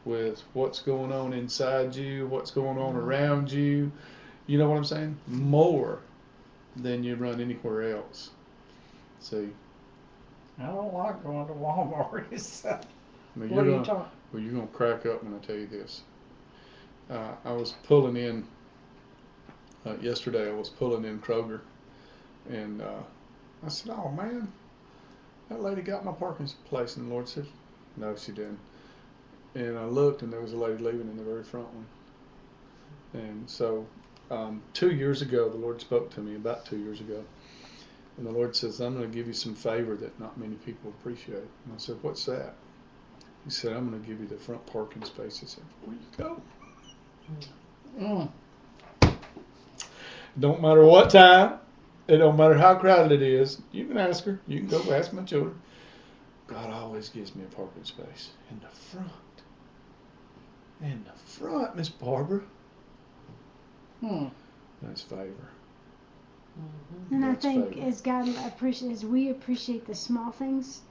with what's going on inside you, what's going on around you. You know what I'm saying? More than you run anywhere else. See? I don't like going to Walmart. Well, What are you talking? Well, you're going to crack up when I tell you this. I was pulling in, yesterday I was pulling in Kroger, and I said, oh man, that lady got my parking place. And the Lord said, no, she didn't. And I looked, and there was a lady leaving in the very front one. And so 2 years ago, the Lord spoke to me, about 2 years ago. And the Lord says, I'm going to give you some favor that not many people appreciate. And I said, what's that? He said, I'm going to give you the front parking space. I said, where you go? Don't matter what time. It don't matter how crowded it is. You can ask her. You can go ask my children. God always gives me a parking space in the front. In the front, Miss Barbara. That's favor. And That's I think favor. as God as we appreciate the small things,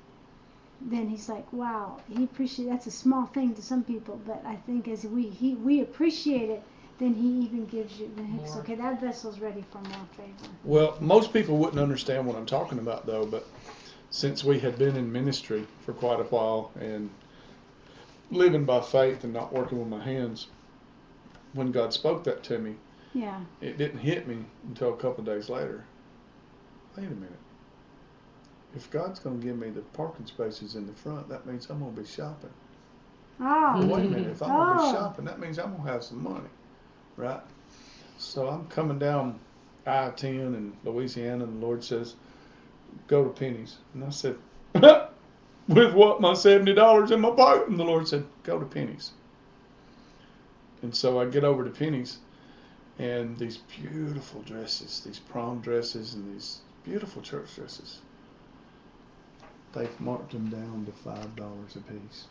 then He's like, wow, that's a small thing to some people, but I think as we appreciate it, then He even gives you, then He's okay, that vessel's ready for more favor. Well, most people wouldn't understand what I'm talking about, though, but since we had been in ministry for quite a while and living by faith and not working with my hands, when God spoke that to me, Yeah. it didn't hit me until a couple of days later. Wait a minute. If God's going to give me the parking spaces in the front, that means I'm going to be shopping. Oh. Wait a minute. If I'm going to be shopping, that means I'm going to have some money, right? So I'm coming down I-10 in Louisiana, and the Lord says, go to Penny's. And I said, with what, my $70 in my pocket? And the Lord said, go to Penny's. And so I get over to Penny's, and these beautiful dresses, these prom dresses, and these beautiful church dresses, they've marked them down to $5 a piece.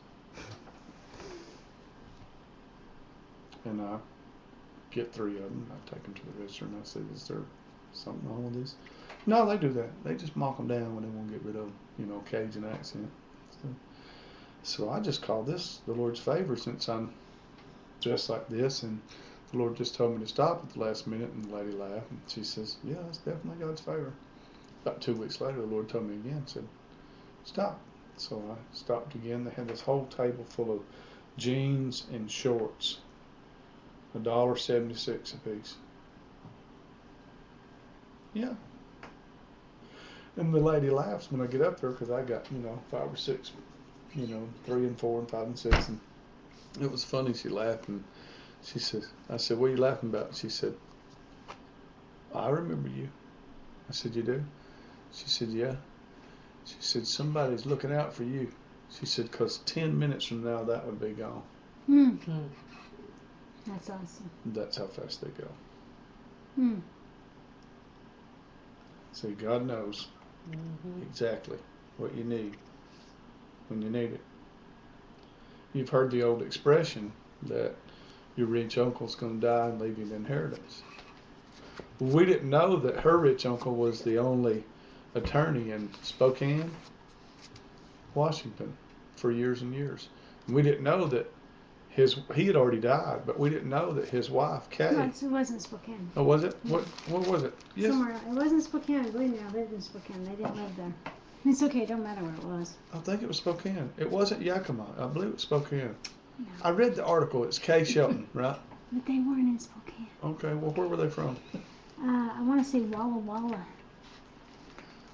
And I get 3 of them. I take them to the register, and I say, is there something wrong with this? No, they do that. They just mark them down when they want to get rid of, Cajun accent. So I just call this the Lord's favor, since I'm dressed like this, and the Lord just told me to stop at the last minute. And the lady laughed, and she says, yeah, that's definitely God's favor. About 2 weeks later, the Lord told me again, said, stop. So I stopped again. They had this whole table full of jeans and shorts, $1.76 a piece. Yeah. And the lady laughs when I get up there, because I got, 5 or 6, 3 and 4 and 5 and 6. And it was funny. She laughed, and she says, I said, what are you laughing about? She said, I remember you. I said, you do? She said, yeah. She said, somebody's looking out for you. She said, because 10 minutes from now, that would be gone. That's awesome. That's how fast they go. See, God knows exactly what you need when you need it. You've heard the old expression that your rich uncle's going to die and leave you an inheritance. We didn't know that her rich uncle was the only attorney in Spokane, Washington, for years and years. And we didn't know that he had already died, but we didn't know that his wife, Kay. No, it wasn't Spokane. Oh, was it? What was it? Yes. Somewhere. It wasn't Spokane. Believe me, I lived in Spokane. They didn't live there. It's okay. It don't matter where it was. I think it was Spokane. It wasn't Yakima. I believe it was Spokane. No. I read the article. It's Kay Shelton, right? But they weren't in Spokane. Okay. Well, where were they from? I want to say Walla Walla.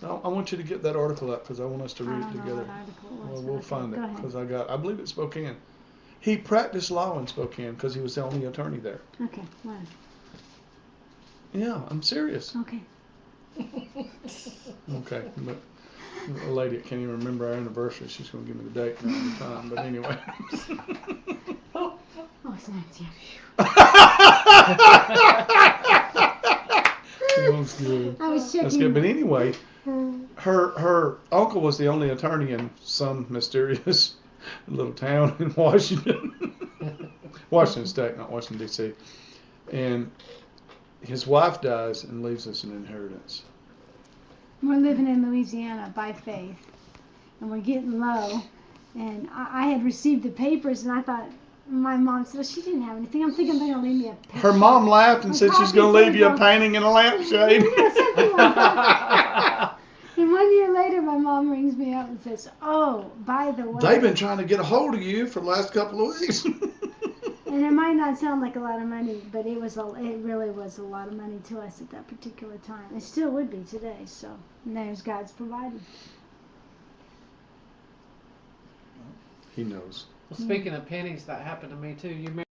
No, I want you to get that article up, because I want us to I read don't it know together. what article it was. Well, but we'll okay, find go it, ahead. because I believe it's Spokane. He practiced law in Spokane because he was the only attorney there. Okay, well, Yeah, I'm serious. okay. Okay, but a lady that can't even remember our anniversary, she's going to give me the date and all the time. But anyway. Oh, thanks, yeah. That's good. I was checking. That's good. But anyway, her uncle was the only attorney in some mysterious little town in Washington. Washington State, not Washington, D.C. And his wife dies and leaves us an inheritance. We're living in Louisiana by faith, and we're getting low. And I had received the papers, and I thought, my mom said, well, she didn't have anything. I'm thinking they're going to leave me a picture. Her mom laughed and said she's going to leave you a painting and a lampshade. Yeah, something like that. And 1 year later, my mom rings me up and says, oh, by the way. They've been trying to get a hold of you for the last couple of weeks. And it might not sound like a lot of money, but it really was a lot of money to us at that particular time. It still would be today, so there's God's providing. He knows. Well, speaking of pennies, that happened to me too. You remember